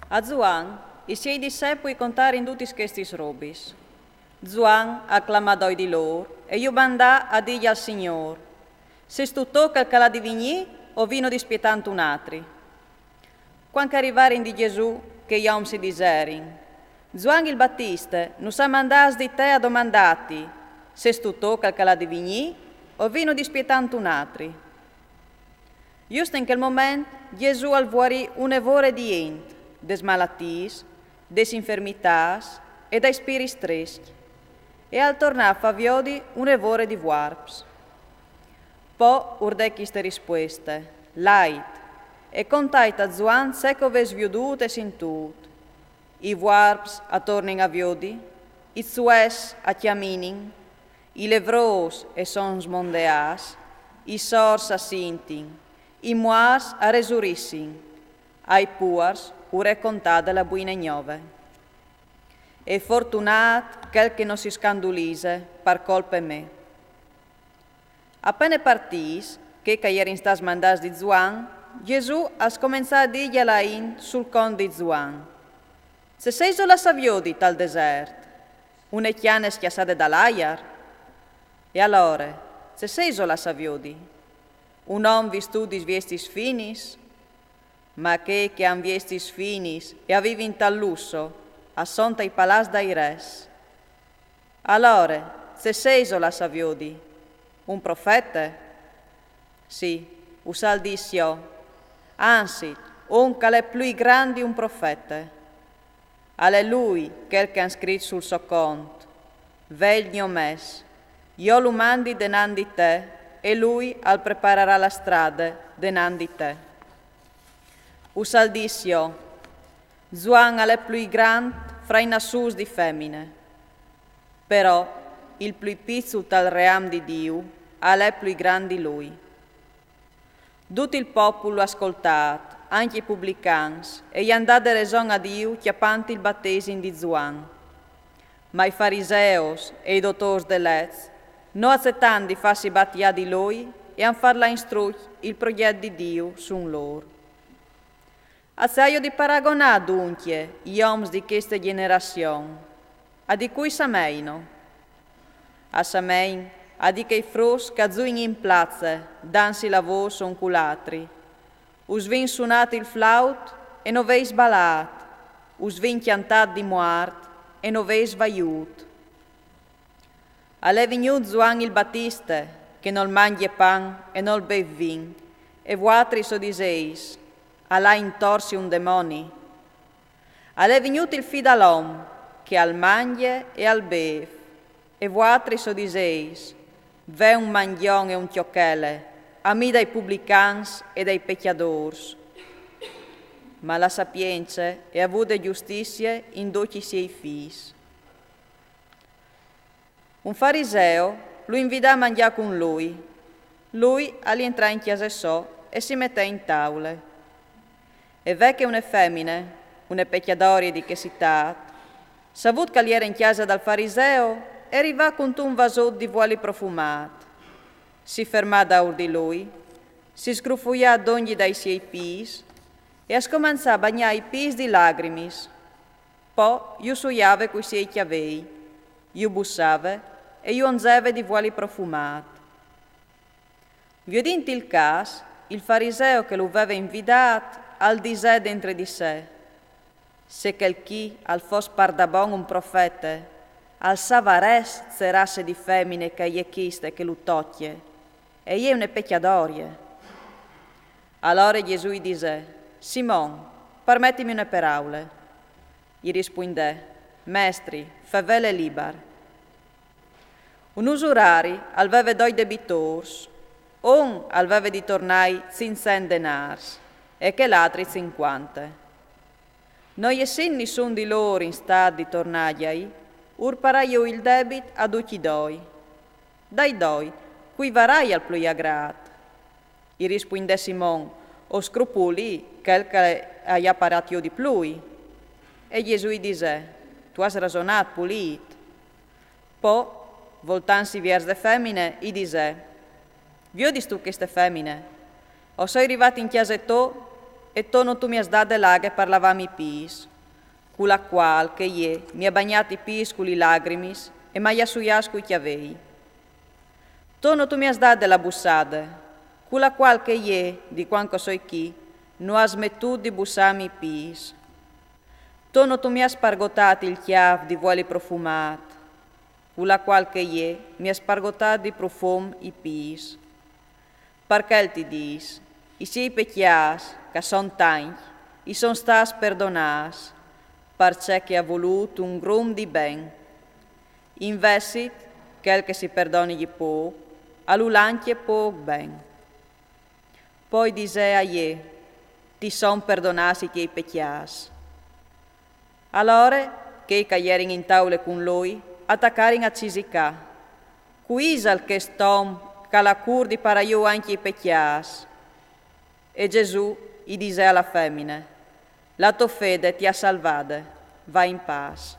A Zuan, i suoi discepoli contare in tutti questi robis. Zuan acclamadò di loro e io mandà a dire al Signore, se tu tocca che la divini o vino dispietando un altri. Quando arrivarono di Gesù, che gli uomini si diserin, Zuan il Battista non sa mandas di te a domandati, se tu tocca che la divini o vino dispietando un altri. Giusto in quel momento, Gesù al vuori un'evore di gente, des malatties, des infermitas e dai spiriti treschi, e al tornare faviodi un'evore di warps. Poi urde queste risposte, lait, e contait a Zuan secove sviudut e sintut. I warps a tornin a viodi, i sues a chiaminin, i levros e son smondeas, i sors a sintin, i moars a resurissin, ai puars ure contate la buine gnove. E fortunat quel che non si scandulise per colpe me. Appena partis, che erin stas mandas di Zuan, Gesù ha scominciato a dirgliela in sul con di Zuan. Se sei la saviodi tal desert, une chiane schiassate dall'aiar? E allora, se sei la saviodi, un om vistu di viestis finis, ma che han viestis finis e avevi in tal lusso, assonta i palas dai res. Allora, se sei la saviodi, un profeta? Sì, usal dissio, anzi, un che è più grande un profeta. Alle lui, quel che han scritto sul suo conto, veglio mes, io lo mandi denandi te, e lui al preparerà la strada denandi te. Usal dissio, Zuan è più grande fra i nassus di femmine, però il più piccolo tal ream di Dio è più grande di lui. Tutto il popolo ascoltato, anche i pubblicans, e gli andate ragione a Dio chiappanti il battesimo di Zuan. Ma i fariseos e i dottori dell'ez, non accettando di farsi battia di lui, e a farla instruire il progetto di Dio su loro. Assaio di paragonare dunque gli uomini di questa generazione, a di cui sameino. A samein, a di che i frus che zuin in piazza, dansi la voce son culatri. Usvin suonato il flaut e non veis balat, usvin chiantat di muart e non veis vaiut. Alle vegnut Zuan il Battista, che non mangia pan e non bev vin, e vuatri so diseis, allà intorsi un demoni. Alle vegnut il fidalom, che al mangia e al bev, e vuatri so diseis, ve un mangion e un chiochele, ami dai pubblicans e dai pecchiadors. Ma la sapienza e avuta giustizia induci i fis. Un fariseo lo invitò a mangiare con lui. Lui all'entrare in chiesa e si mette in tavole. E ve che una femmina, una pecchiadoria di che città, savut che era in chiesa dal fariseo, arriva con un vaso di vuoli profumati. Si fermò da di lui, si scrufugliò ad ogni dai suoi pis e scominciò a bagnare i pis di lacrimi. Poi io suiava coi suoi chiavei, io bussava e io onzeva di vuoli profumati. Vedendo il caso, il fariseo che lo aveva invitato al disè dentro di sé, se quel chi al fos pardabon un profeta, al savares serasse di femmine che gli chiste che lo tocchie, e gli è una pecchiadoria. Allora Gesù gli disse, Simon, permettimi una paraula. Gli rispondè, Mestri, favele libar. Un usurari aveva due debitori, un aveva di tornare 500 denars e che l'altro 50. Non essendo nessuno di loro in stato di tornare, urparà io il debito a tutti doi. Dai doi, qui varai al più aggrato. Gli rispondè Simon, o scrupuli quel che hai apparato io di più. E Gesù gli disse, tu hai ragionato pulito. Poi, voltansi verso le femmine, gli disse, vedi tu queste femmine? O sei arrivato in chiesa tu e tono tu mi has dato l'aghe parlavami pis, con la qual che ie mi ha bagnati pis con le lagrimis e mi ha suias coi chiavei. Tono tu mi has dato la bussade, con la qual che ie, di quanto so chi, non ha smettuto di bussarmi pis. Tono tu mi has spargotato il chiav di vuoli profumat, con la qual che ie mi ha spargotato di profum i pis. Perché ti dis, i sei pecchias, che son tanti, i son stas perdonas, perché che ha voluto un grum di ben. Investit, quel che si perdoni gli può, all'ulanche può ben. Poi dise a ie, ti son perdonati che i pecchias. Allora, che i caierin in taule con lui, attaccarin a Cisica. Quisal che stom, che la cur di paraiu anche i pecchias. E Gesù gli disse alla femmina, la tua fede ti ha salvata, vai in pace.